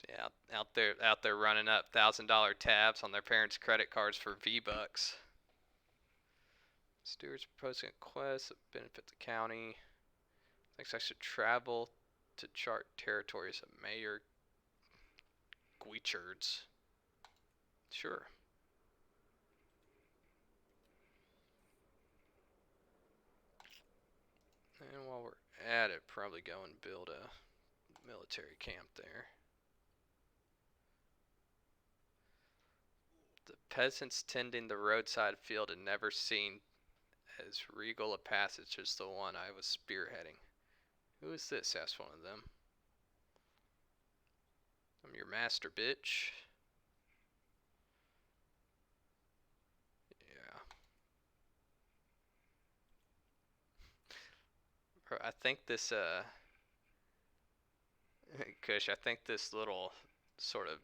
Yeah, out there running up $1,000 tabs on their parents' credit cards for V-Bucks. Stewards proposing a quest that benefit the county. Thinks I should travel to chart territories of Mayor Guichards. Sure. And while we're at it, probably go and build a military camp there. The peasants tending the roadside field had never seen as regal a passage as the one I was spearheading. Who is this? Asked one of them. I'm your master, bitch. Yeah. I think this, Kush, I think this little sort of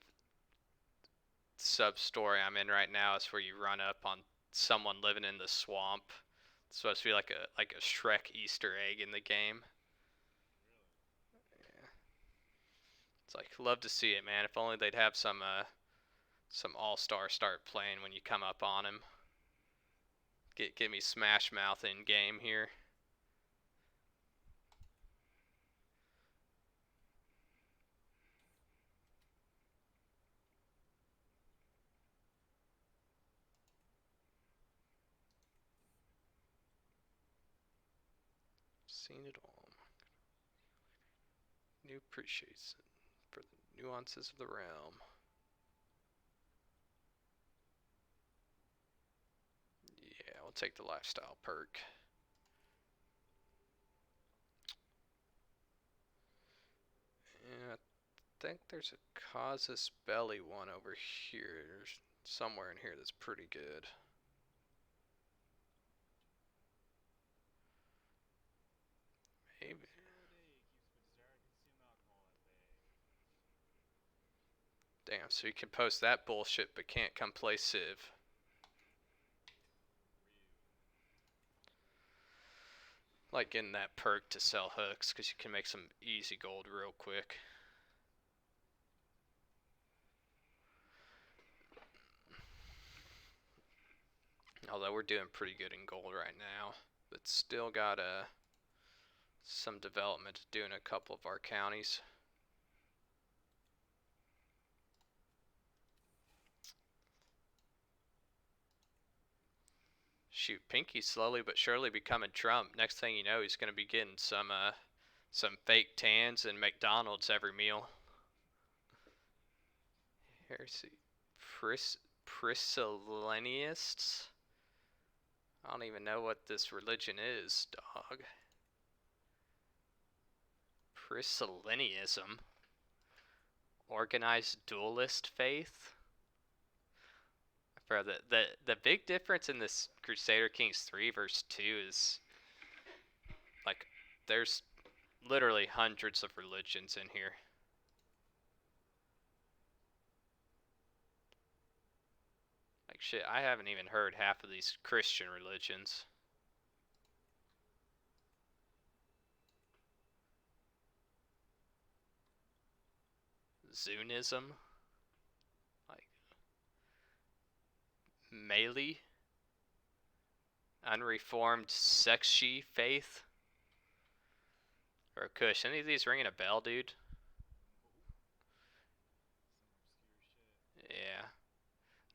sub-story I'm in right now is where you run up on someone living in the swamp. It's supposed to be like a Shrek Easter egg in the game. Yeah. It's like, love to see it, man. If only they'd have some all-stars start playing when you come up on him. Get me Smash Mouth in game here. Seen it all. New appreciates it for the nuances of the realm. Yeah, we'll take the lifestyle perk. Yeah, I think there's a casus belli one over here. There's somewhere in here that's pretty good. Maybe. Damn, so you can post that bullshit but can't come play Civ. Like getting that perk to sell hooks because you can make some easy gold real quick. Although we're doing pretty good in gold right now, but still got some development to do in a couple of our counties. Shoot, Pinky's slowly but surely becoming Trump. Next thing you know, he's gonna be getting some fake tans and McDonald's every meal. Heresy, Priscillanists. I don't even know what this religion is, dog. Priscillianism. Organized dualist faith. Bro, the big difference in this Crusader Kings 3 verse 2 is like there's literally hundreds of religions in here. Like shit, I haven't even heard half of these Christian religions. Zunism, like Melee, unreformed Sexy faith, or Kush. Any of these ringing a bell, dude? Yeah.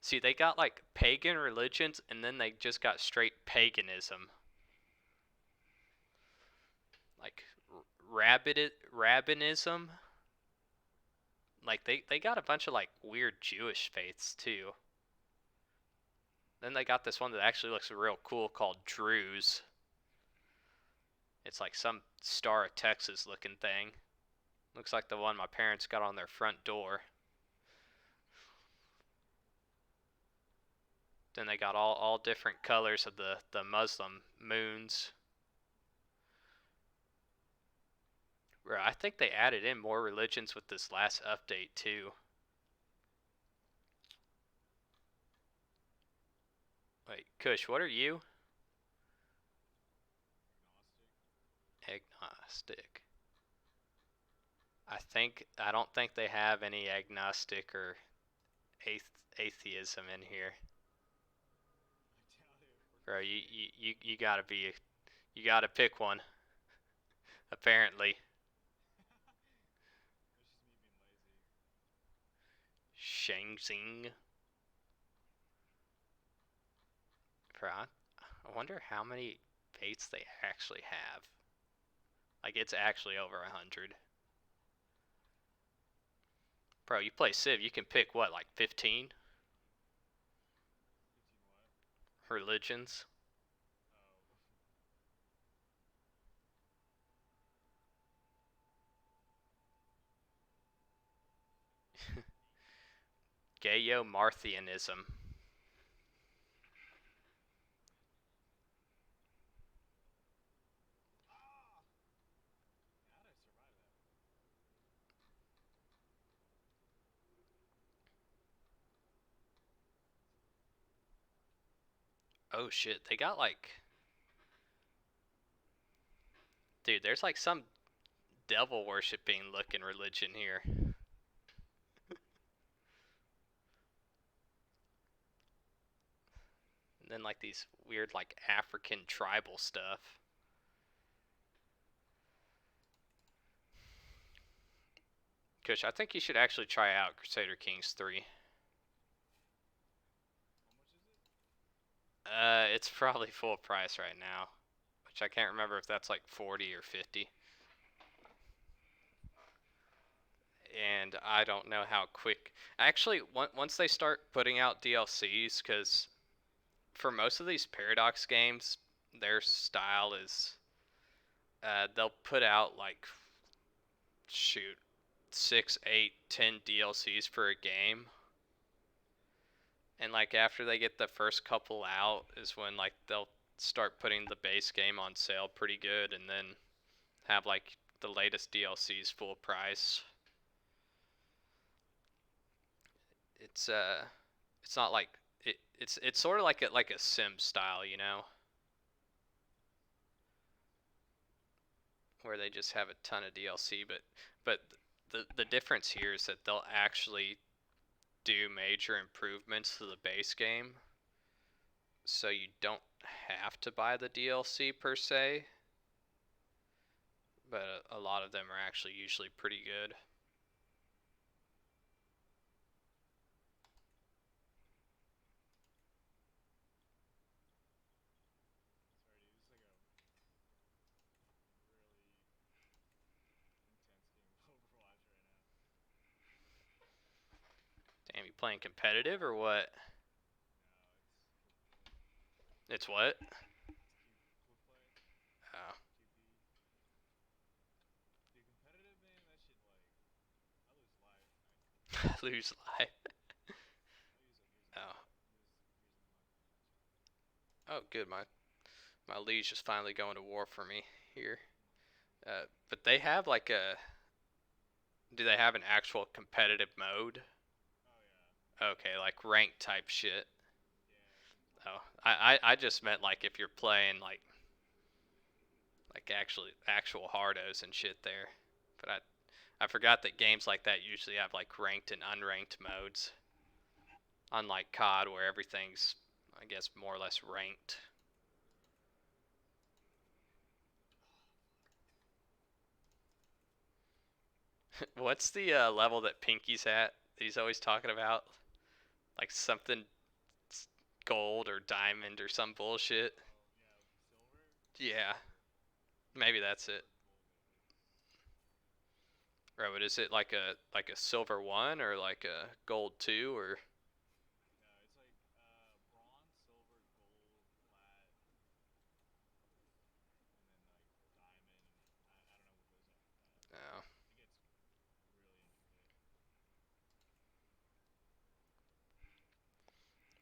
See, they got like pagan religions, and then they just got straight paganism. Like rabbinism. Like they got a bunch of like weird Jewish faiths too. Then they got this one that actually looks real cool called Druze. It's like some Star of Texas looking thing. Looks like the one my parents got on their front door. Then they got all different colors of the Muslim moons. I think they added in more religions with this last update too. Wait, Kush, what are you? Agnostic. I don't think they have any agnostic or atheism in here, bro. You gotta be you gotta pick one. Apparently, Shangxing. Bro, I wonder how many fates they actually have. Like it's actually over 100. Bro, you play Civ, you can pick what, like 15 religions? Gayo-Marthianism. Oh shit, they got like, dude, there's like some devil worshipping looking religion here. And then like these weird like African tribal stuff. Kush, I think you should actually try out Crusader Kings 3. It's probably full price right now, which I can't remember if that's like 40 or 50. And I don't know how quick. Actually, once they start putting out DLCs, because for most of these Paradox games, their style is they'll put out like shoot 6, 8, 10 DLCs for a game, and like after they get the first couple out is when like they'll start putting the base game on sale pretty good, and then have like the latest DLCs full price. It's it's not like it's sort of like a sim style, you know, where they just have a ton of DLC, but the difference here is that they'll actually do major improvements to the base game, so you don't have to buy the DLC per se, but a lot of them are actually usually pretty good. Damn, you playing competitive or what? It's what? Oh. Lose life. Oh. Oh, good. My liege is finally going to war for me here. But they have like a. Do they have an actual competitive mode? Okay, like rank type shit. Oh, I just meant like if you're playing like actually actual hardos and shit there. But I forgot that games like that usually have like ranked and unranked modes. Unlike COD where everything's I guess more or less ranked. What's the level that Pinky's at? That he's always talking about like something gold or diamond or some bullshit. Yeah, maybe that's it. Right, but is it like a silver one or like a gold two or no?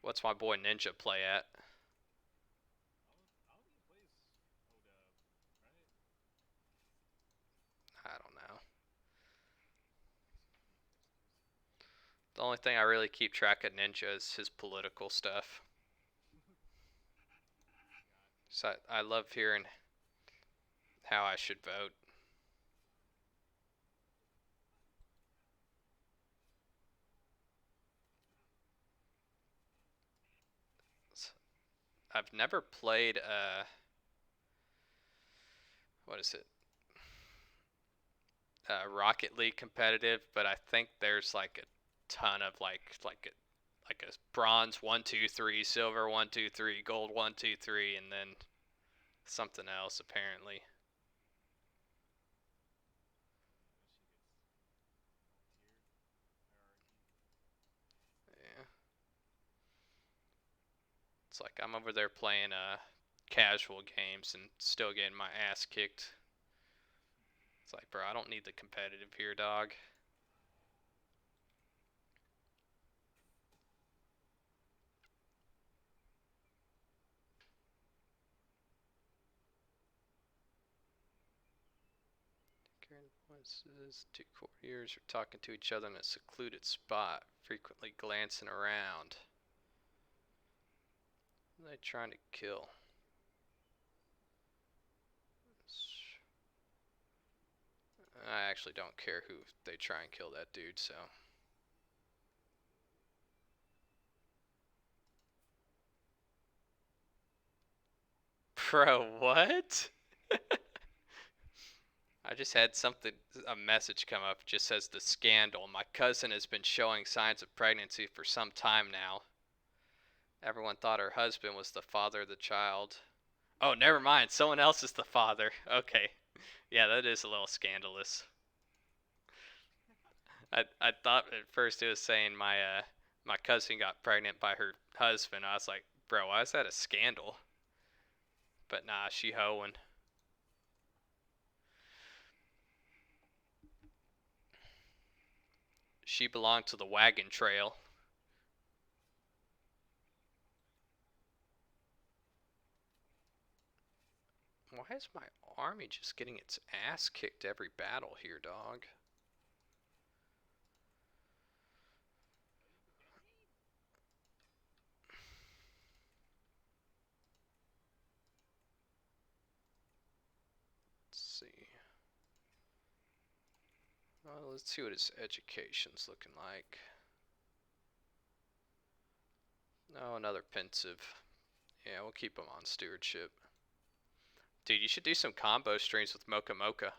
What's my boy Ninja play at? I don't know. The only thing I really keep track of Ninja is his political stuff. So I love hearing how I should vote. I've never played what is it? Rocket League competitive, but I think there's like a ton of like a bronze 1 2 3, silver 1 2 3, gold 1 2 3, and then something else apparently. Yeah, it's like I'm over there playing casual games and still getting my ass kicked. It's like, bro, I don't need the competitive here, dog. Two courtiers are talking to each other in a secluded spot, frequently glancing around. What are they trying to kill? I actually don't care who they try and kill that dude, so. Bro, what? I just had a message come up. It just says the scandal. My cousin has been showing signs of pregnancy for some time now. Everyone thought her husband was the father of the child. Oh, never mind. Someone else is the father. Okay. Yeah, that is a little scandalous. I thought at first it was saying my cousin got pregnant by her husband. I was like, bro, why is that a scandal? But nah, she hoeing. She belonged to the wagon trail. Why is my army just getting its ass kicked every battle here, dog? Let's see. Well, let's see what his education's looking like. No, another pensive. Yeah, we'll keep him on stewardship. Dude, you should do some combo streams with Mocha Mocha.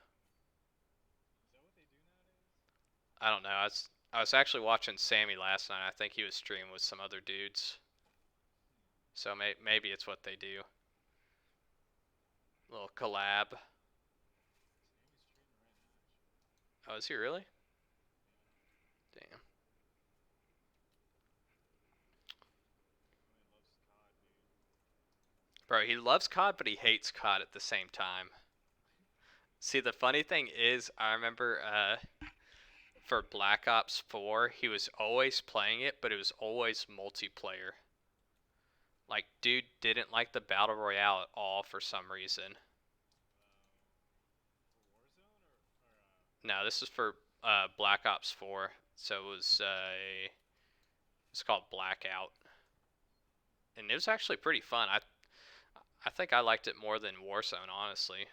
I don't know. I was actually watching Sammy last night. I think he was streaming with some other dudes. So maybe it's what they do. Little collab. Oh, is he really? Damn. Bro, he loves COD, but he hates COD at the same time. See, the funny thing is, I remember for Black Ops 4, he was always playing it, but it was always multiplayer. Like, dude didn't like the Battle Royale at all for some reason. No, this is for Black Ops 4. So it's called Blackout. And it was actually pretty fun. I think I liked it more than Warzone, honestly.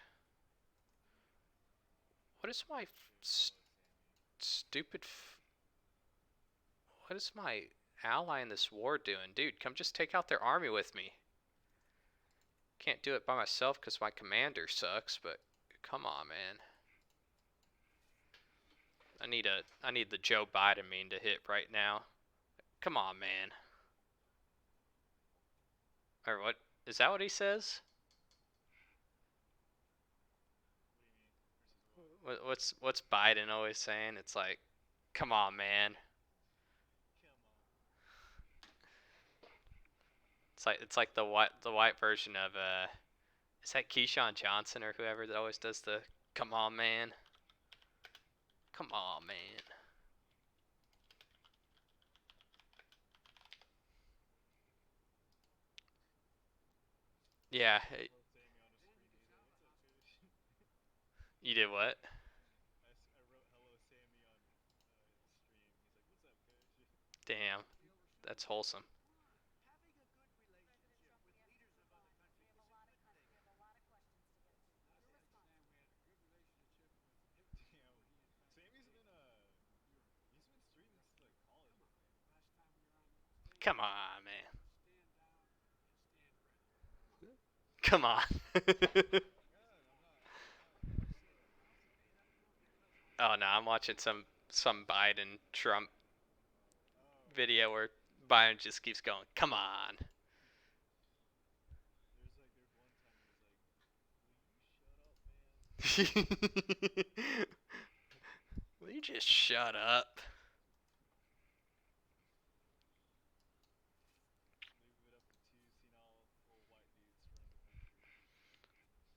What is my stupid what is my ally in this war doing? Dude, come just take out their army with me. Can't do it by myself because my commander sucks, but come on, man. I need the Joe Biden meme to hit right now. Come on, man. Or what? Is that what he says? What's Biden always saying? It's like, come on, man. It's like the white version of is that Keyshawn Johnson or whoever that always does the come on, man. Come on, man. Yeah, you did what? Damn, that's wholesome. Come on, man. Come on. Oh no, I'm watching some Biden Trump video where Biden just keeps going, "Come on." Will you just shut up?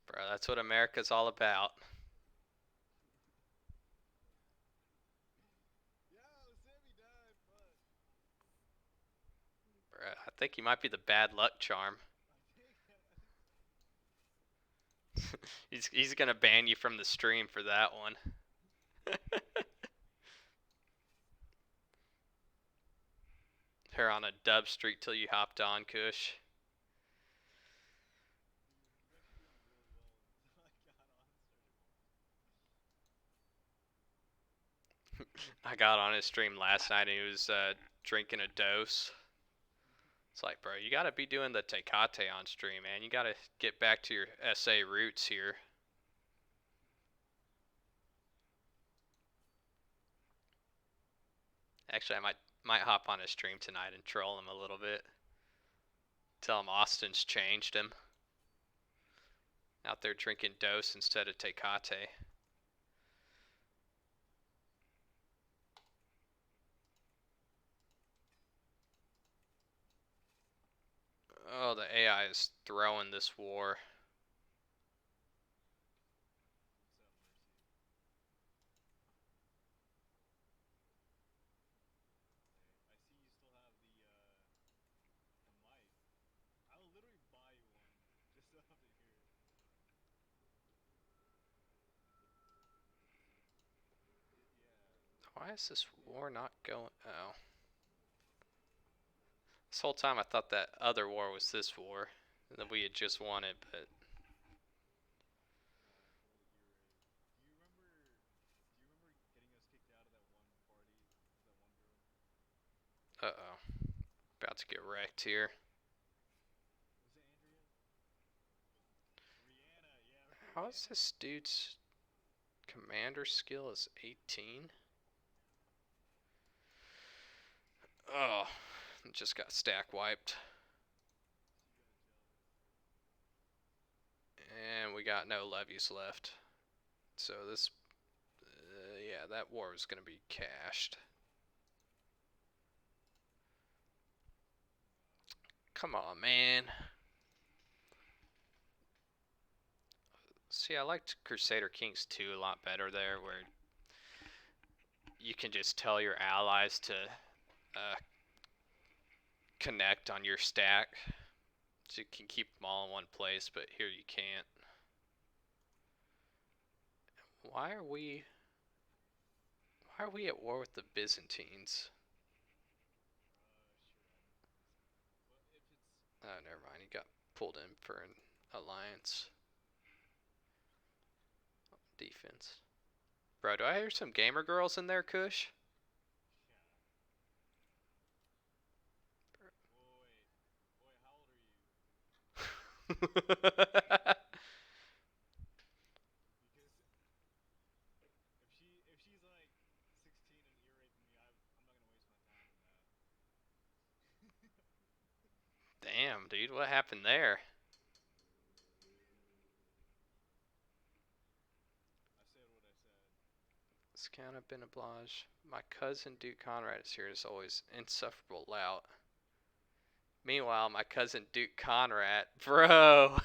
Bro, that's what America's all about. Bro, I think he might be the bad luck charm. He's gonna ban you from the stream for that one. Her on a dub streak till you hopped on, Kush. I got on his stream last night and he was drinking a dose. It's like, bro, you gotta be doing the Tecate on stream, man. You gotta get back to your SA roots here. Actually, I might hop on his stream tonight and troll him a little bit. Tell him Austin's changed him. Out there drinking dose instead of Tecate. Oh, the AI is throwing this war. Why is this war not going? Oh. This whole time I thought that other war was this war. And that we had just won it, but. Uh oh. About to get wrecked here. How is this dude's commander skill is 18? Oh, just got stack wiped. And we got no levies left. So this, yeah, that war was going to be cashed. Come on, man. See, I liked Crusader Kings 2 a lot better there, where you can just tell your allies to connect on your stack. So you can keep them all in one place, but here you can't. Why are we at war with the Byzantines? Oh, never mind. He got pulled in for an alliance. Defense. Bro, do I hear some gamer girls in there, Kush? Damn, dude, what happened there? Scout of Benablage. My cousin Duke Conrad is here as always. Insufferable lout. Meanwhile, my cousin Duke Conrad. Bro!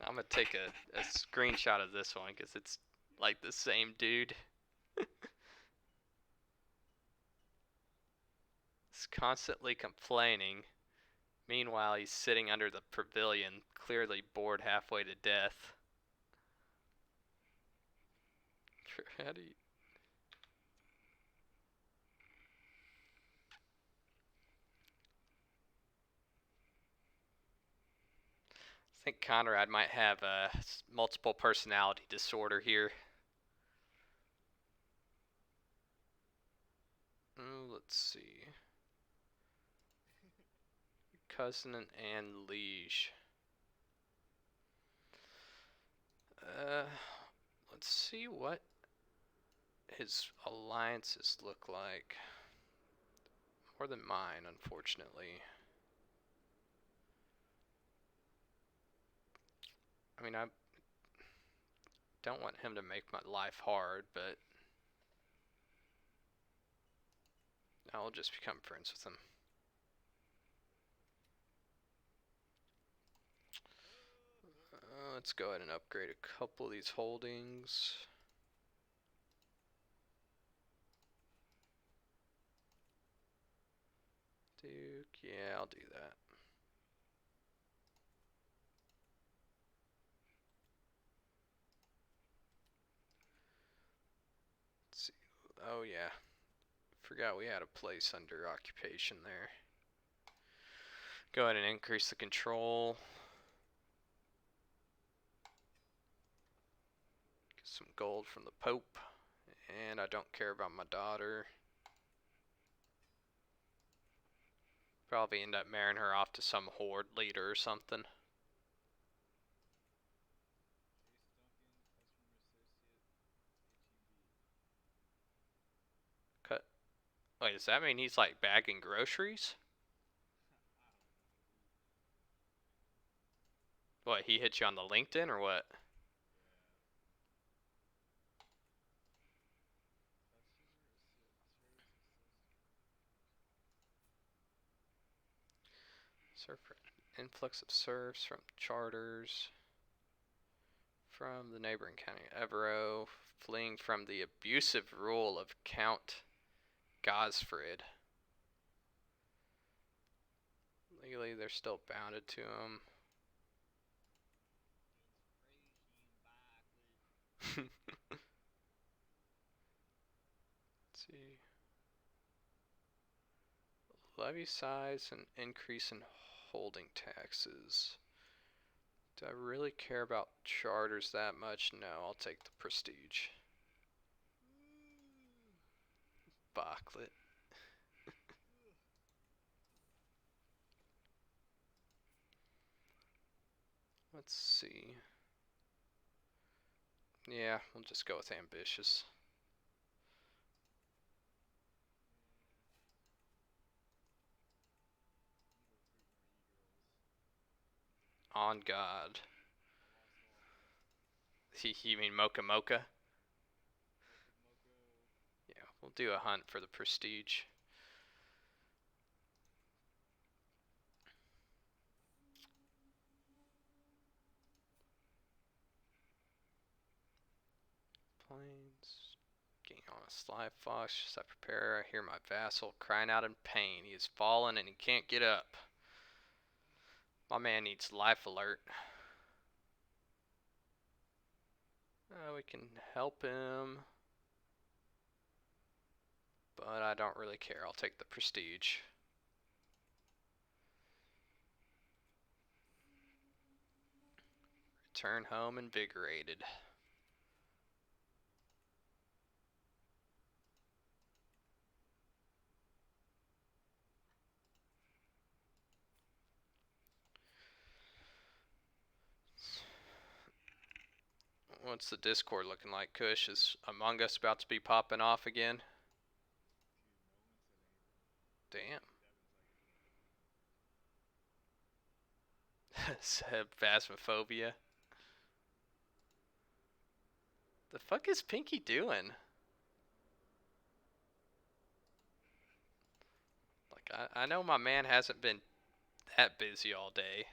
I'm gonna take a screenshot of this one because it's like the same dude. He's constantly complaining. Meanwhile, he's sitting under the pavilion, clearly bored halfway to death. How do you... I think Conrad might have a multiple personality disorder here. let's see. Cousin and liege. Let's see what his alliances look like. More than mine, unfortunately. I mean, I don't want him to make my life hard, but I'll just become friends with him. Let's go ahead and upgrade a couple of these holdings. Duke, yeah, I'll do that. Let's see. Oh yeah, forgot we had a place under occupation there. Go ahead and increase the control. Get some gold from the Pope. And I don't care about my daughter. Probably end up marrying her off to some horde leader or something. Cut. Wait, does that mean he's like bagging groceries? What, he hit you on the LinkedIn or what? Surf influx of serfs from charters from the neighboring county Evero, fleeing from the abusive rule of Count Gosfrid. Legally, they're still bounded to him. Let's see. Levy size and increase in holding taxes. Do I really care about charters that much? No, I'll take the prestige. Bocklet. Let's see. Yeah, we'll just go with ambitious. On God. You mean Mocha Mocha? Yeah, we'll do a hunt for the prestige. Plains. Getting on a sly fox as I prepare. I hear my vassal crying out in pain. He has fallen and he can't get up. My man needs life alert. We can help him. But I don't really care. I'll take the prestige. Return home invigorated. What's the Discord looking like, Kush? Is Among Us about to be popping off again? Damn. Said Phasmophobia. The fuck is Pinky doing? Like, I know my man hasn't been that busy all day.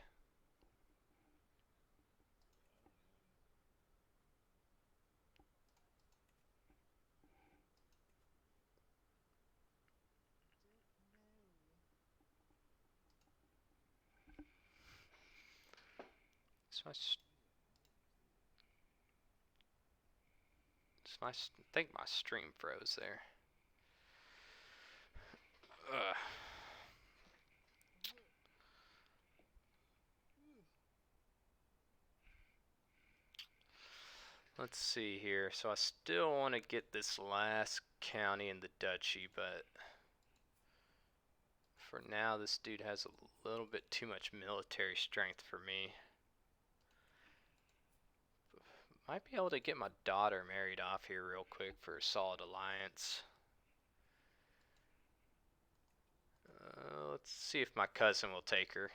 So I think my stream froze there. Ugh. Let's see here. So I still want to get this last county in the duchy, but For now, this dude has a little bit too much military strength for me. Might be able to get my daughter married off here real quick for a solid alliance. Let's see if my cousin will take her.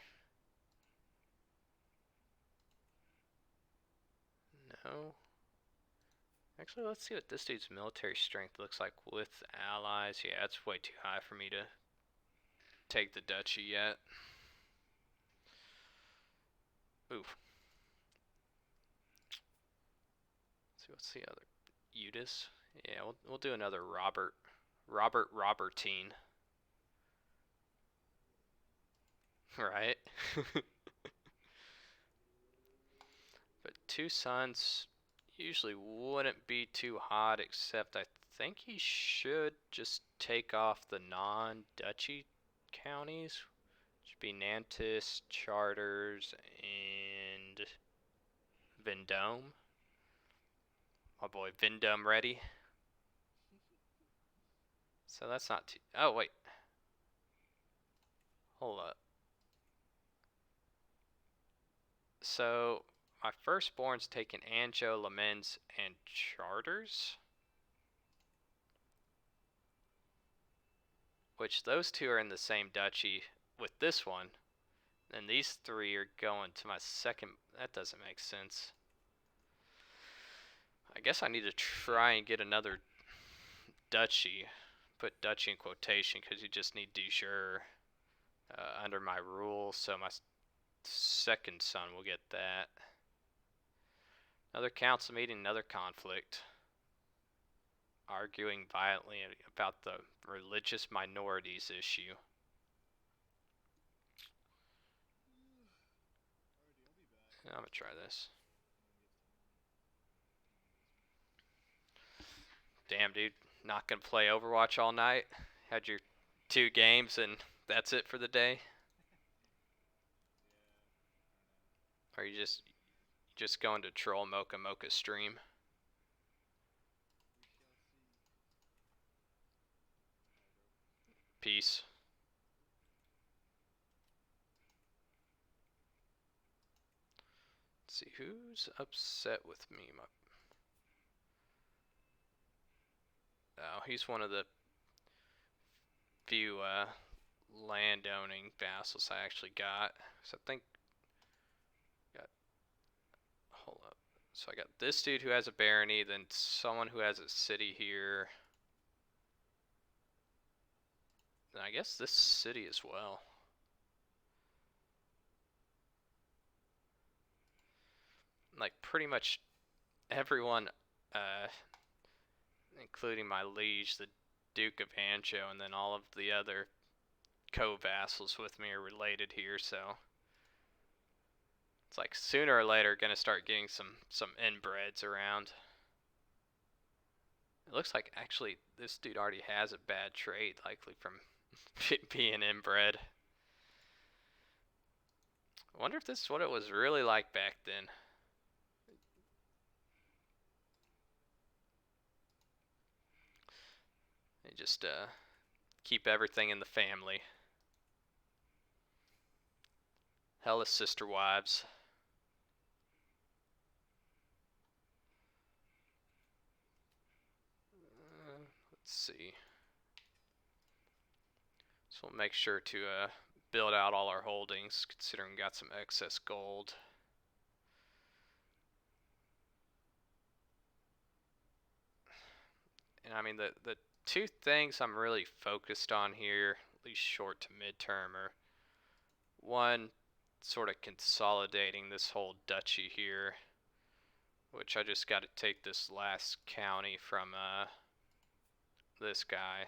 No. Actually, let's see what this dude's military strength looks like with allies. Yeah, it's way too high for me to take the duchy yet. Oof. Let's see what's the other. Eudes. Yeah, we'll do another Robertine. Right? But two sons usually wouldn't be too hot, except I think he should just take off the non-duchy counties, which would be Nantes, Charters, and Vendôme. My boy Vendôme ready. So that's not too. Oh wait, hold up. So my firstborn's taking Anjou, Le Mans, and Charters. Which those two are in the same duchy with this one. And these three are going to my second. That doesn't make sense. I guess I need to try and get another duchy. Put duchy in quotation because you just need de jure under my rule. So my second son will get that. Another council meeting, another conflict. Arguing violently about the religious minorities issue. I'm gonna try this. Damn, dude. Not gonna play Overwatch all night? Had your 2 games and that's it for the day? Or are you just going to troll Mocha stream? Peace. Let's see, who's upset with me? Oh, he's one of the few land-owning vassals I actually got. So I think, hold up. So I got this dude who has a barony, then someone who has a city here. And I guess this city as well. Like pretty much everyone, including my liege, the Duke of Anjou, and then all of the other co-vassals with me are related here, so it's like sooner or later gonna start getting some inbreds around. It looks like actually this dude already has a bad trade, likely from being inbred. I wonder if this is what it was really like back then. They just keep everything in the family. Hellas sister wives. Let's see. So we'll make sure to build out all our holdings, considering we got some excess gold. And I mean, the 2 things I'm really focused on here, at least short to midterm, are one, sort of consolidating this whole duchy here, which I just got to take this last county from this guy.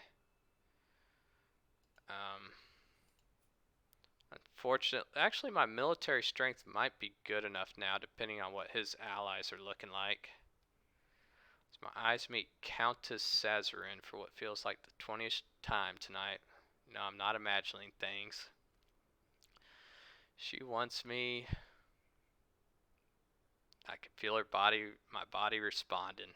Unfortunately, actually my military strength might be good enough now, depending on what his allies are looking like. So my eyes meet Countess Sazarin for what feels like the 20th time tonight. No, I'm not imagining things. She wants me. I can feel her body, my body responding.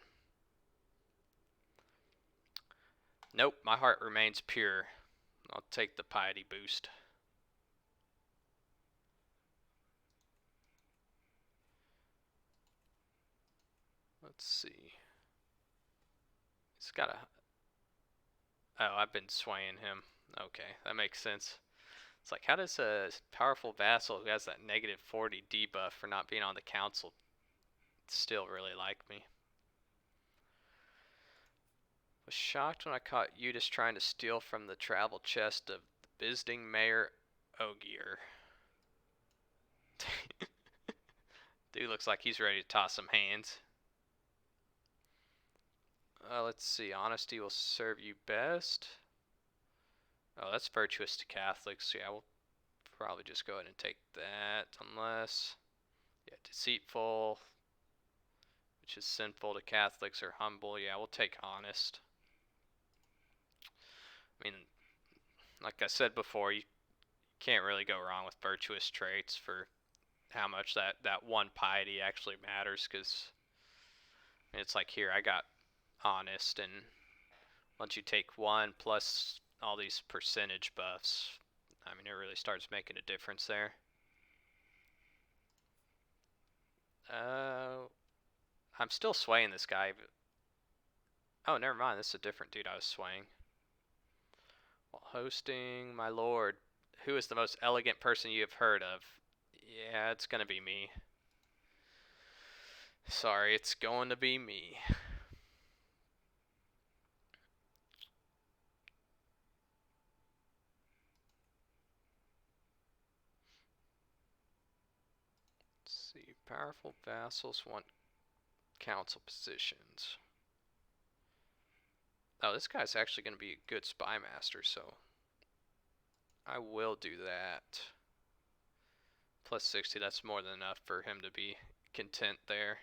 Nope, my heart remains pure. I'll take the piety boost. Let's see. He's got a... Oh, I've been swaying him. Okay, that makes sense. It's like, how does a powerful vassal who has that negative 40 debuff for not being on the council still really like me? Was shocked when I caught Eudes trying to steal from the travel chest of the visiting mayor Ogier. Dude looks like he's ready to toss some hands. Let's see. Honesty will serve you best. Oh, that's virtuous to Catholics. Yeah, we'll probably just go ahead and take that. Unless, yeah, deceitful, which is sinful to Catholics, or humble. Yeah, we'll take honest. I mean, like I said before, you can't really go wrong with virtuous traits for how much that one piety actually matters. Because it's like here, I got honest, and once you take one plus all these percentage buffs, I mean, it really starts making a difference there. I'm still swaying this guy. But... Oh, never mind. This is a different dude I was swaying. While hosting, my lord, who is the most elegant person you have heard of? Yeah, it's gonna be me. Sorry, it's going to be me. Let's see, powerful vassals want council positions. Oh, this guy's actually going to be a good spy master, so I will do that. Plus 60, that's more than enough for him to be content there.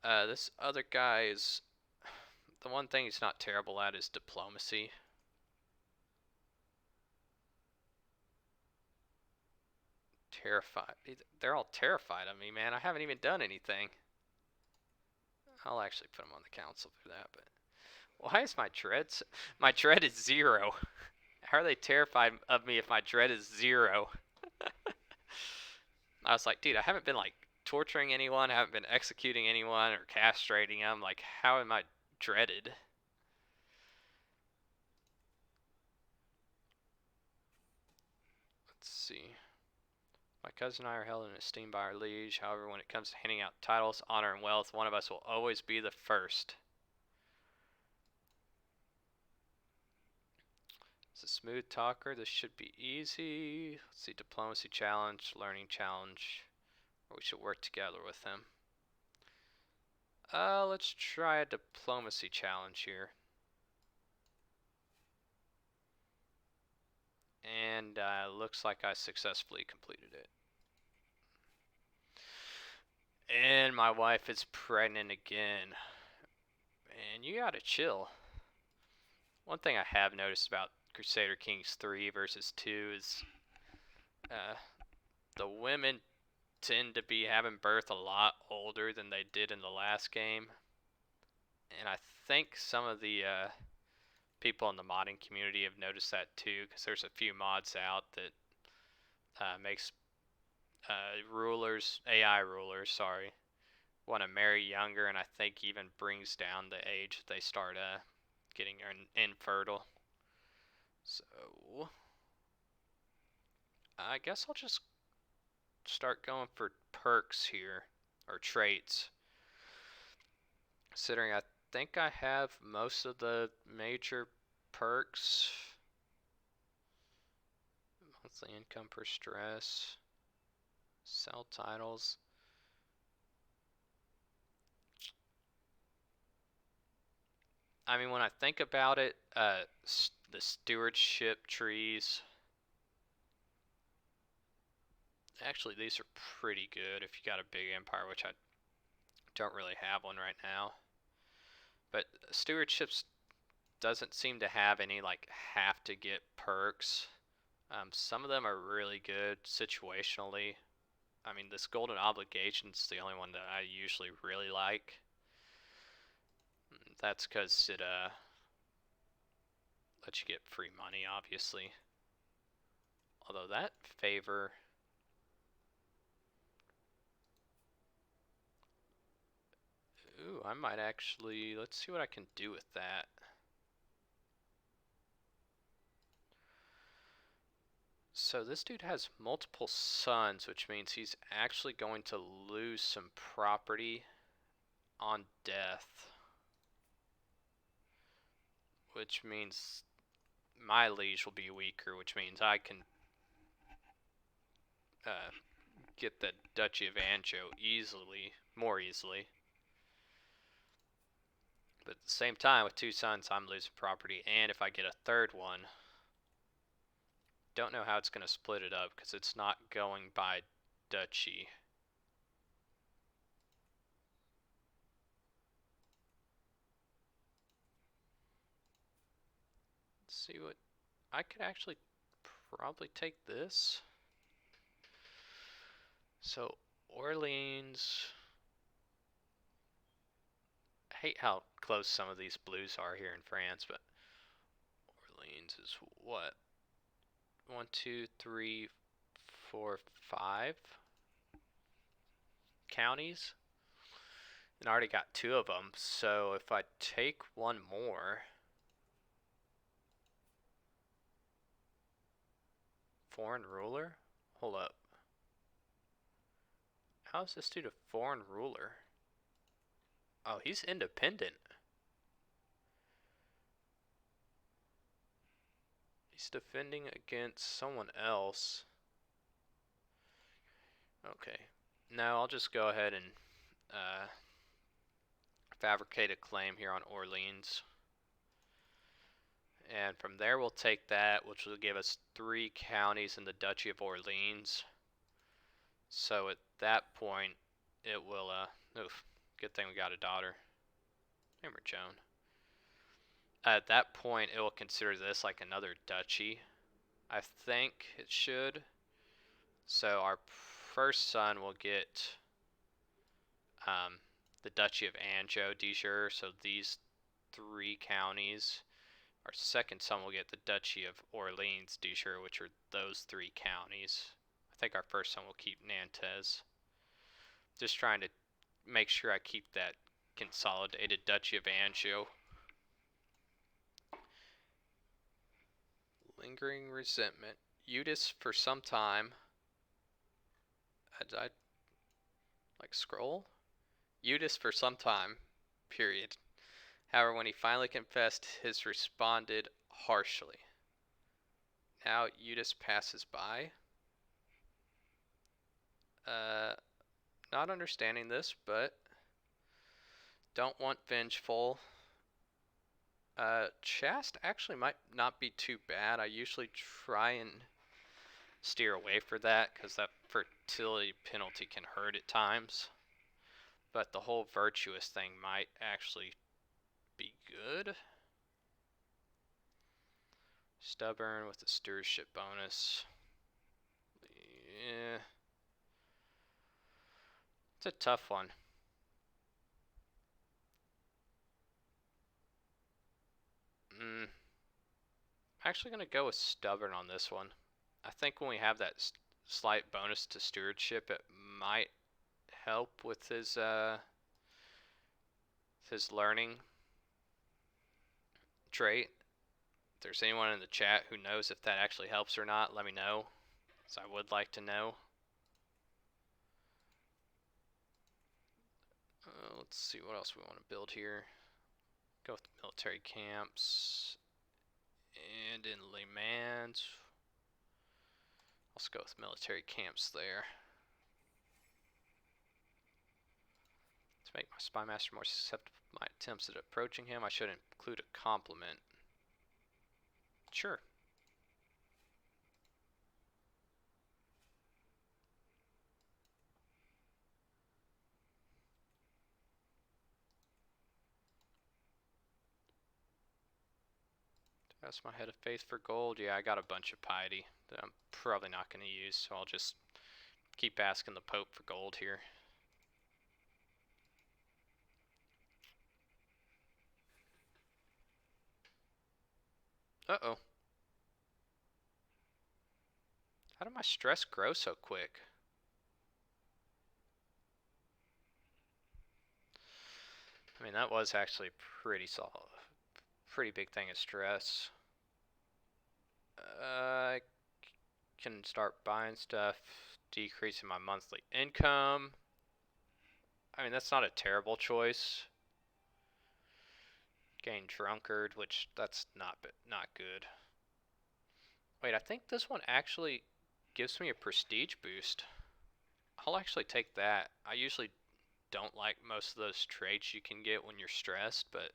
This other guy is... The one thing he's not terrible at is diplomacy. Terrified. They're all terrified of me, man. I haven't even done anything. I'll actually put him on the council for that, but... Why is my dread... My dread is 0. How are they terrified of me if my dread is 0? I was like, dude, I haven't been, like, torturing anyone, I haven't been executing anyone or castrating them. Like, how am I dreaded? Let's see. My cousin and I are held in esteem by our liege. However, when it comes to handing out titles, honor, and wealth, one of us will always be the first. It's a smooth talker. This should be easy. Let's see. Diplomacy challenge, learning challenge. Or we should work together with him. Let's try a diplomacy challenge here. And looks like I successfully completed it. And my wife is pregnant again. Man, you gotta chill. One thing I have noticed about Crusader Kings 3 versus 2 is the women tend to be having birth a lot older than they did in the last game. And I think some of the people in the modding community have noticed that too, because there's a few mods out that makes AI rulers, sorry, want to marry younger, and I think even brings down the age that they start getting infertile. So I guess I'll just start going for perks here, or traits. Considering I think I have most of the major perks. Monthly income per stress. Sell titles. I mean, when I think about it, the stewardship trees, actually these are pretty good if you got a big empire, which I don't really have one right now. But stewardships doesn't seem to have any like have to get perks. Some of them are really good situationally. I mean, this golden obligation's the only one that I usually really like. That's because it let you get free money, obviously. Although that favor... Ooh, I might actually... Let's see what I can do with that. So this dude has multiple sons, which means he's actually going to lose some property on death. Which means my liege will be weaker, which means I can get the Duchy of Anjou more easily. But at the same time, with 2 sons, I'm losing property, and if I get a third one, don't know how it's going to split it up, because it's not going by duchy. Let's see what... I could actually probably take this. So, Orleans... I hate how close some of these blues are here in France, but Orleans is what? 1, 2, 3, 4, 5 counties, and I already got 2 of them. So if I take one more, foreign ruler. Hold up. How is this dude a foreign ruler? Oh, he's independent. He's defending against someone else. Okay. Now I'll just go ahead and fabricate a claim here on Orleans. And from there we'll take that, which will give us 3 counties in the Duchy of Orleans. So at that point, it will, oof, good thing we got a daughter. Name her Joan. At that point, it will consider this like another duchy. I think it should. So our first son will get the Duchy of Anjou de jure, so these 3 counties. Our second son will get the Duchy of Orleans de jure, which are those 3 counties. I think our first son will keep Nantes. Just trying to make sure I keep that consolidated Duchy of Anjou. Lingering resentment. Eudes for some time. I like scroll? Eudes for some time. Period. However, when he finally confessed, his responded harshly. Now Eudes passes by. Not understanding this, but don't want vengeful. Chaste actually might not be too bad. I usually try and steer away for that because that fertility penalty can hurt at times. But the whole virtuous thing might actually be good. Stubborn with the stewardship bonus. Yeah. It's a tough one. I'm actually going to go with stubborn on this one. I think when we have that slight bonus to stewardship, it might help with his learning trait. If there's anyone in the chat who knows if that actually helps or not, let me know, because I would like to know. Let's see what else we want to build here. Go with military camps. And in Le Mans, let's go with military camps there. To make my spy master more susceptible to my attempts at approaching him, I should include a compliment. Sure. That's my head of faith for gold. Yeah, I got a bunch of piety that I'm probably not going to use, so I'll just keep asking the Pope for gold here. Uh-oh. How did my stress grow so quick? I mean, that was actually pretty solid. Pretty big thing of stress. I can start buying stuff, decreasing my monthly income. I mean, that's not a terrible choice. Gain drunkard, which that's not good. Wait, I think this one actually gives me a prestige boost. I'll actually take that. I usually don't like most of those traits you can get when you're stressed, but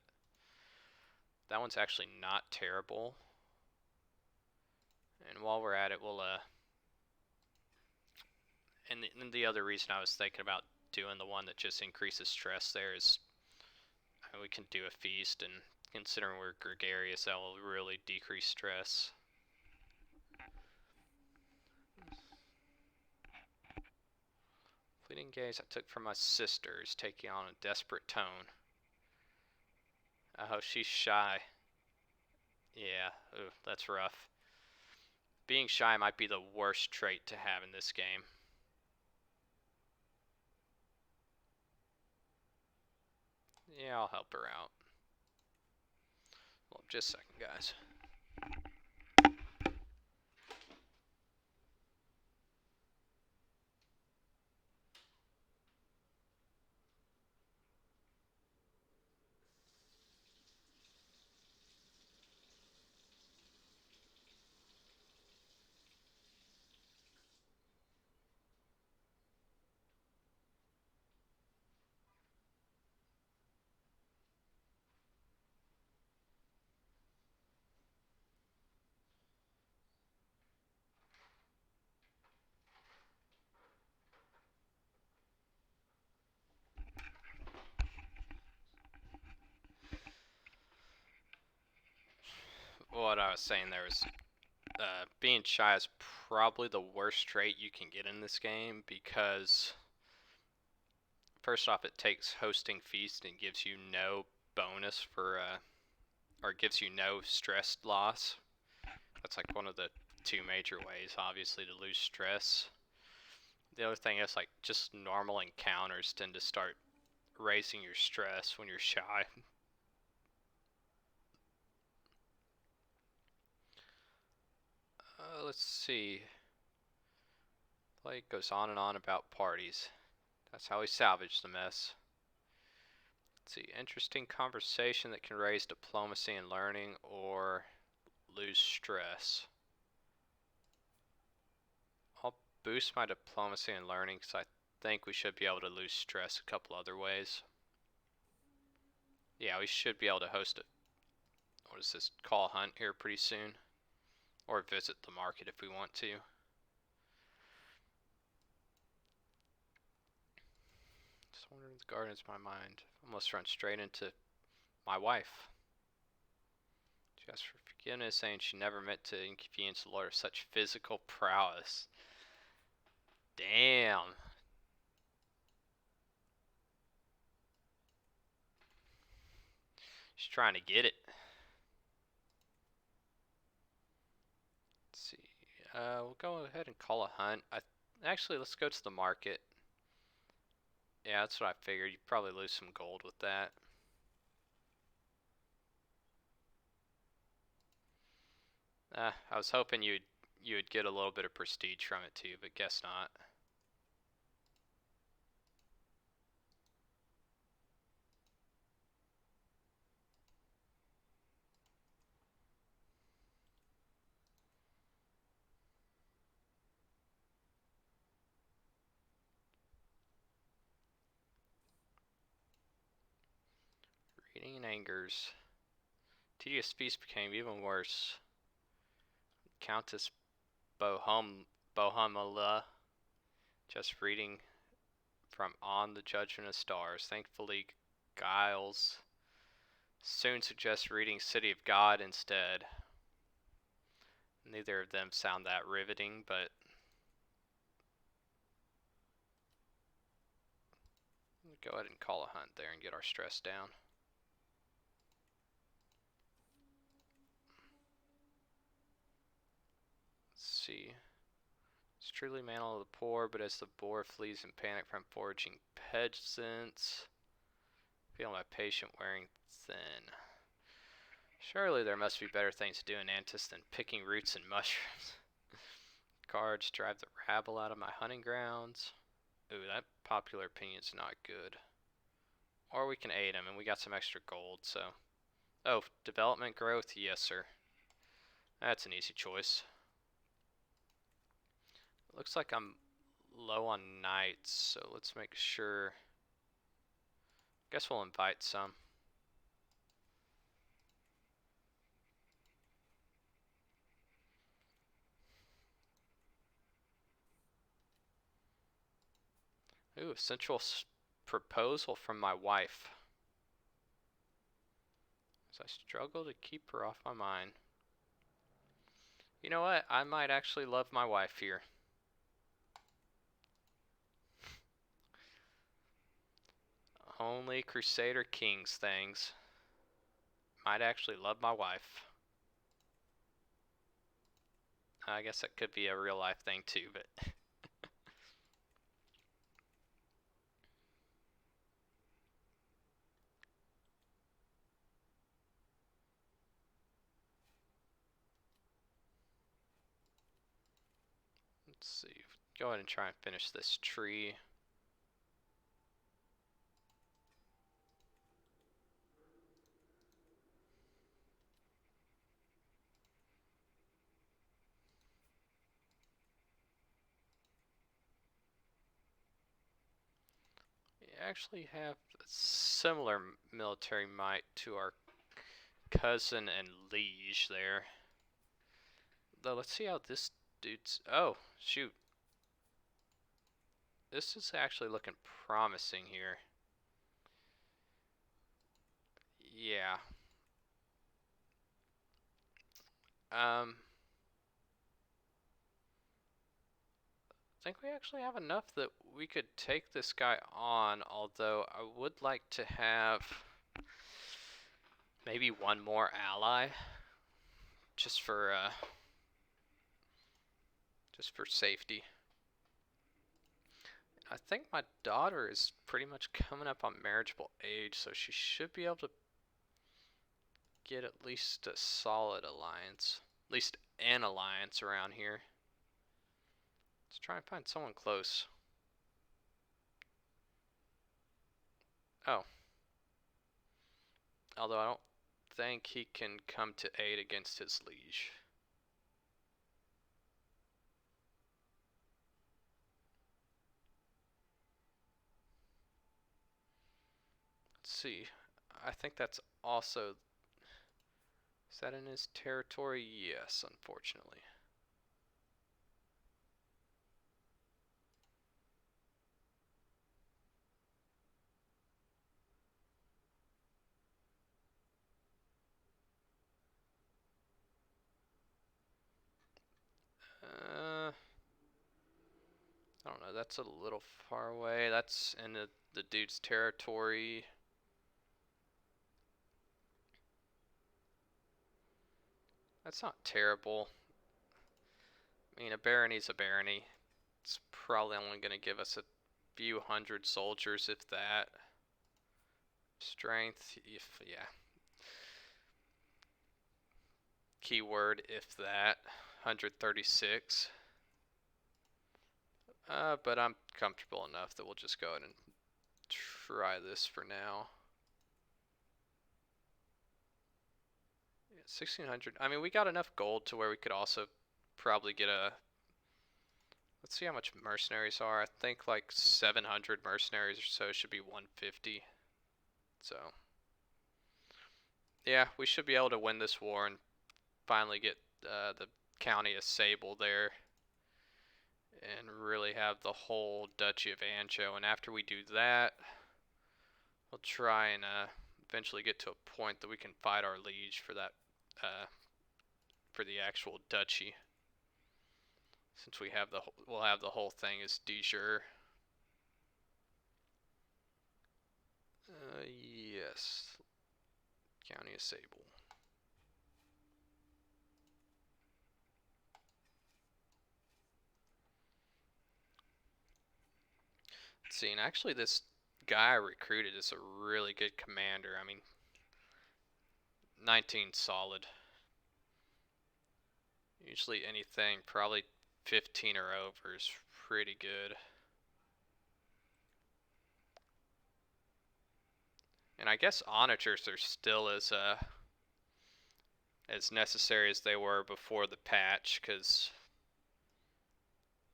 that one's actually not terrible. And while we're at it, we'll and the other reason I was thinking about doing the one that just increases stress there is we can do a feast, and considering we're gregarious, that will really decrease stress. Fleeting gaze I took from my sisters, taking on a desperate tone. Oh, she's shy. Yeah, ooh, that's rough. Being shy might be the worst trait to have in this game. Yeah, I'll help her out. Well, just a second, guys. What I was saying there was being shy is probably the worst trait you can get in this game because, first off, it takes hosting feast and gives you no bonus for, or gives you no stress loss. That's like one of the two major ways, obviously, to lose stress. The other thing is, like, just normal encounters tend to start raising your stress when you're shy. Let's see. Play goes on and on about parties. That's how we salvage the mess. Let's see. Interesting conversation that can raise diplomacy and learning or lose stress. I'll boost my diplomacy and learning because I think we should be able to lose stress a couple other ways. Yeah, we should be able to host a, what is this, call hunt here pretty soon. Or visit the market if we want to. Just wondering if the garden's my mind. Almost run straight into my wife. She asked for forgiveness, saying she never meant to inconvenience the Lord of such physical prowess. Damn. She's trying to get it. Let's see. We'll go ahead and call a hunt. Actually, let's go to the market. Yeah, that's what I figured. You'd probably lose some gold with that. I was hoping you'd get a little bit of prestige from it too, but guess not. Reading angers. Tedious feast became even worse. Countess Bohumila, just reading from On the Judgment of Stars. Thankfully, Giles soon suggests reading City of God instead. Neither of them sound that riveting, but go ahead and call a hunt there and get our stress down. see. It's truly mantle of the poor, but as the boar flees in panic from foraging peasants, feel my patient wearing thin. Surely there must be better things to do in Antis than picking roots and mushrooms. Guards drive the rabble out of my hunting grounds. Ooh, that popular opinion's not good. Or we can aid him, and we got some extra gold, so. Oh, development growth? Yes, sir. That's an easy choice. Looks like I'm low on knights, so let's make sure. Guess we'll invite some. Ooh, essential proposal from my wife. As I struggle to keep her off my mind. You know what? I might actually love my wife here. Only Crusader Kings things. Might actually love my wife. I guess that could be a real life thing too, but. Let's see. Go ahead and try and finish this tree. We actually have a similar military might to our cousin and liege there. Though, let's see how this dude's. Oh, shoot. This is actually looking promising here. Yeah. I think we actually have enough that we could take this guy on, although I would like to have maybe one more ally just for safety. I think my daughter is pretty much coming up on marriageable age, so she should be able to get at least a solid alliance. At least an alliance around here. Let's try and find someone close. Oh. Although I don't think he can come to aid against his liege. Let's see. I think that's also. Is that in his territory? Yes, unfortunately. I don't know. That's a little far away. That's in the dude's territory. That's not terrible. I mean, a barony's a barony. It's probably only going to give us a few hundred soldiers, if that. Strength, if, yeah. Keyword, if that. 136. But I'm comfortable enough that we'll just go ahead and try this for now. Yeah, 1600. I mean, we got enough gold to where we could also probably get a. Let's see how much mercenaries are. I think like 700 mercenaries or so should be 150. So, yeah, we should be able to win this war and finally get the county of Sable there and really have the whole Duchy of Anjou. And after we do that, we'll try and eventually get to a point that we can fight our liege for that, for the actual duchy. Since we'll have the whole thing as de jure. Yes. County of Sable. See, and actually, this guy I recruited is a really good commander. I mean, 19 solid. Usually anything probably 15 or over is pretty good. And I guess onagers are still as necessary as they were before the patch, because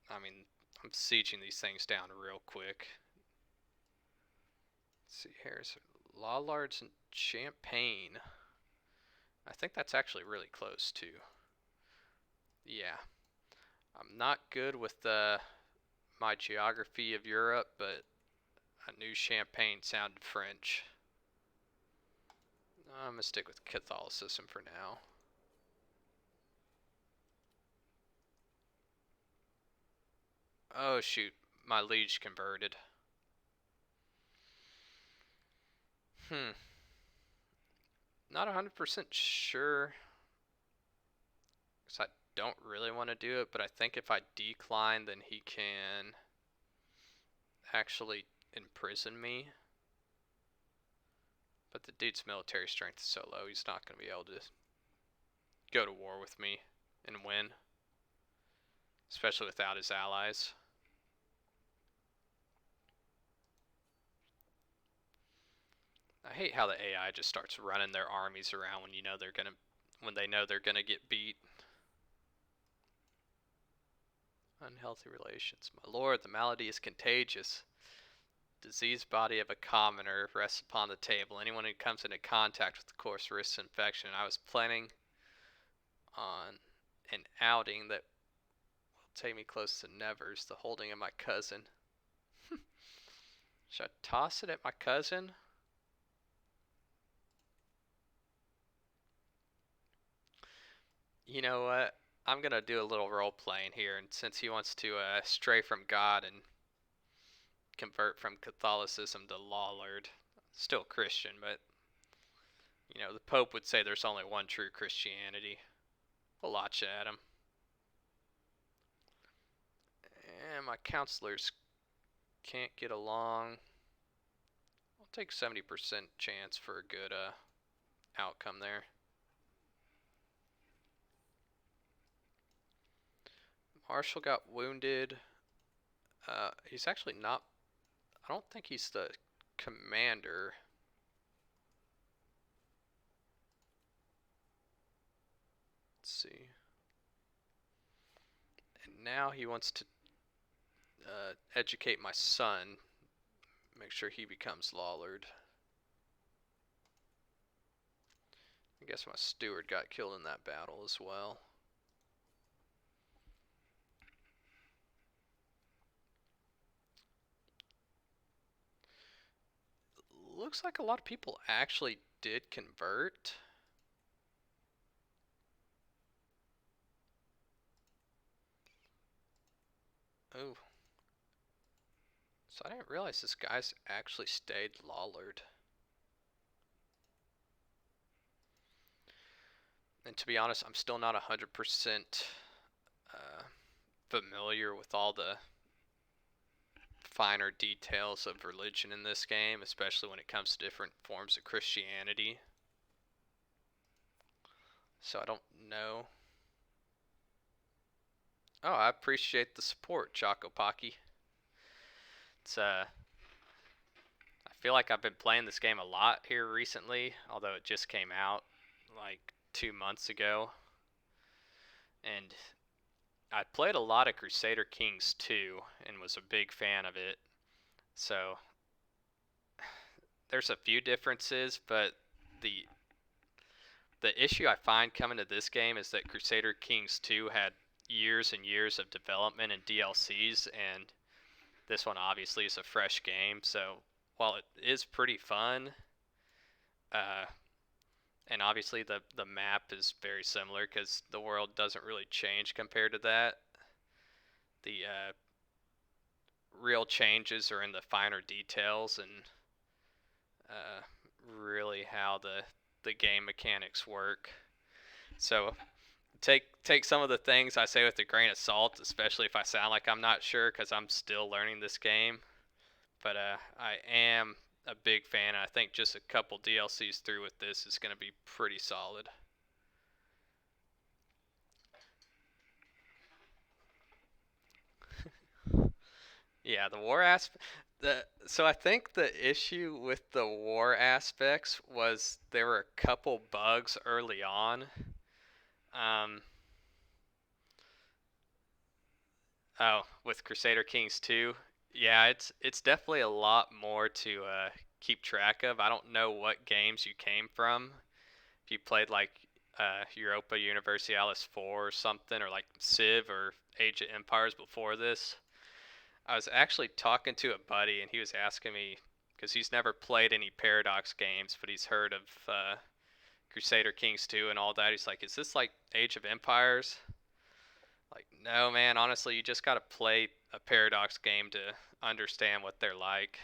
I mean, I'm sieging these things down real quick. Let's see, here's Lollards and Champagne. I think that's actually really close too. Yeah, I'm not good with my geography of Europe, but I knew Champagne sounded French. I'm gonna stick with Catholicism for now. Oh shoot, my liege converted. Hmm, not 100% sure, because I don't really want to do it, but I think if I decline, then he can actually imprison me. But the dude's military strength is so low, he's not going to be able to go to war with me and win, especially without his allies. I hate how the AI just starts running their armies around when when they know they're gonna get beat. Unhealthy relations. My lord, the malady is contagious. Diseased body of a commoner rests upon the table. Anyone who comes into contact with the course risks infection. I was planning on an outing that will take me close to Nevers, the holding of my cousin. Should I toss it at my cousin? You know what? I'm gonna do a little role playing here, and since he wants to stray from God and convert from Catholicism to Lollard, still Christian, but the Pope would say there's only one true Christianity. We'll launch at him. And my counselors can't get along. I'll take 70% chance for a good outcome there. Marshall got wounded. He's actually not. I don't think he's the commander. Let's see. And now he wants to educate my son. Make sure he becomes Lollard. I guess my steward got killed in that battle as well. Looks like a lot of people actually did convert. Oh. So I didn't realize this guy's actually stayed Lollard. And to be honest, I'm still not 100% familiar with all the finer details of religion in this game, especially when it comes to different forms of Christianity. So I don't know. Oh, I appreciate the support, Choco Pocky. It's I feel like I've been playing this game a lot here recently, although it just came out like 2 months ago. And I played a lot of Crusader Kings 2 and was a big fan of it. So there's a few differences, but the the issue I find coming to this game is that Crusader Kings 2 had years and years of development and DLCs, and this one obviously is a fresh game. So while it is pretty fun, uh, and obviously the map is very similar because the world doesn't really change compared to that, the real changes are in the finer details and really how the game mechanics work. So take some of the things I say with a grain of salt, especially if I sound like I'm not sure, because I'm still learning this game. But I am a big fan. I think just a couple DLCs through with this is going to be pretty solid. Yeah, the war aspect. So I think the issue with the war aspects was there were a couple bugs early on. Um, with Crusader Kings 2, yeah, it's definitely a lot more to keep track of. I don't know what games you came from. If you played like Europa Universalis 4 or something, or like Civ or Age of Empires before this. I was actually talking to a buddy, and he was asking me because he's never played any Paradox games, but he's heard of Crusader Kings 2 and all that. He's like, "Is this like Age of Empires?" Like, no, man. Honestly, you just got to play a Paradox game to understand what they're like,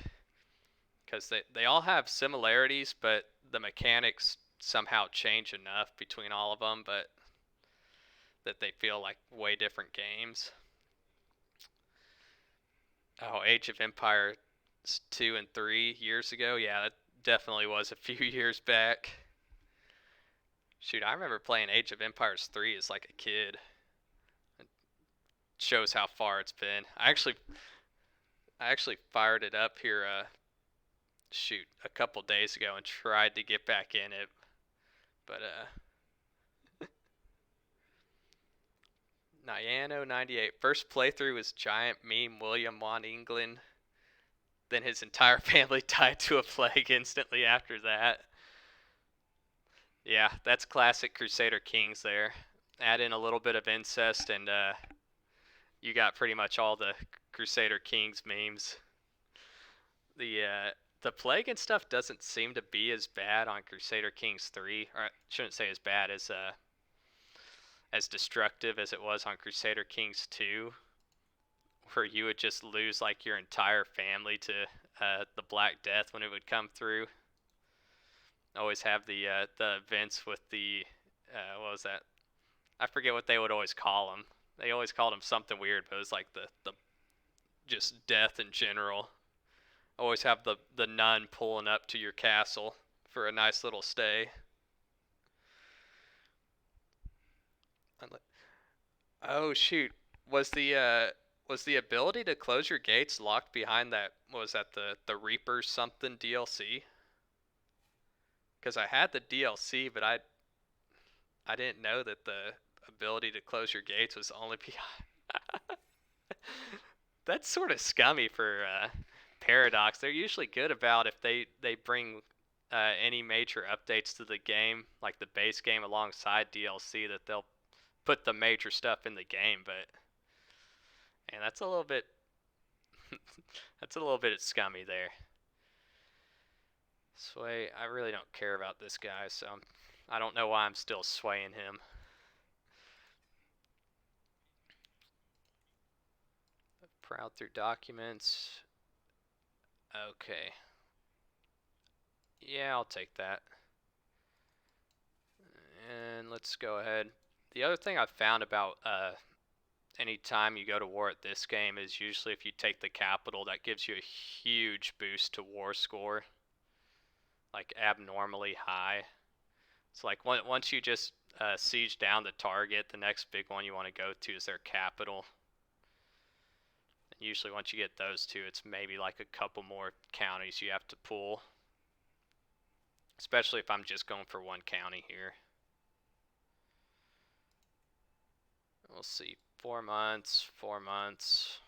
because they all have similarities, but the mechanics somehow change enough between all of them, but that they feel like way different games. Oh, Age of Empires 2 and 3 years ago. Yeah, that definitely was a few years back. Shoot, I remember playing Age of Empires 3 as like a kid. It shows how far it's been. I actually fired it up here shoot, a couple days ago and tried to get back in it, but Nyano 98. First playthrough was giant meme William won England. Then his entire family died to a plague instantly after that. Yeah, that's classic Crusader Kings there. Add in a little bit of incest, and you got pretty much all the Crusader Kings memes. The uh, the plague and stuff doesn't seem to be as bad on Crusader Kings 3, or I shouldn't say as bad as destructive as it was on Crusader Kings 2, where you would just lose like your entire family to the Black Death when it would come through. Always have the events with the what was that? I forget what they would always call them. They always called them something weird, but it was like the just death in general. Always have the nun pulling up to your castle for a nice little stay. Oh shoot, was the ability to close your gates locked behind that? Was that the Reaper something DLC? Because I had the DLC, but I didn't know that the ability to close your gates was only behind. That's sort of scummy for Paradox. They're usually good about if they bring any major updates to the game, like the base game alongside DLC, that they'll put the major stuff in the game. But and that's a little bit that's a little bit scummy there. Sway, I really don't care about this guy, so I don't know why I'm still swaying him. Proud through documents. Okay. Yeah, I'll take that. And let's go ahead. The other thing I've found about anytime you go to war at this game is usually if you take the capital, that gives you a huge boost to war score, like abnormally high. It's like once you just siege down the target, the next big one you want to go to is their capital. And usually once you get those two, it's maybe like a couple more counties you have to pull. Especially if I'm just going for one county here. We'll see. 4 months, 4 months.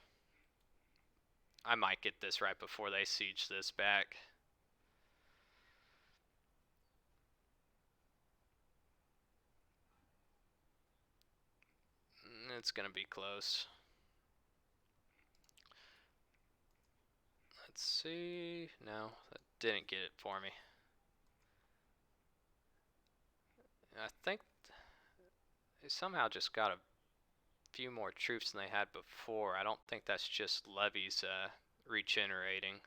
I might get this right before they siege this back. It's going to be close. Let's see. No, that didn't get it for me. I think they somehow just got a few more troops than they had before. I don't think that's just levies regenerating.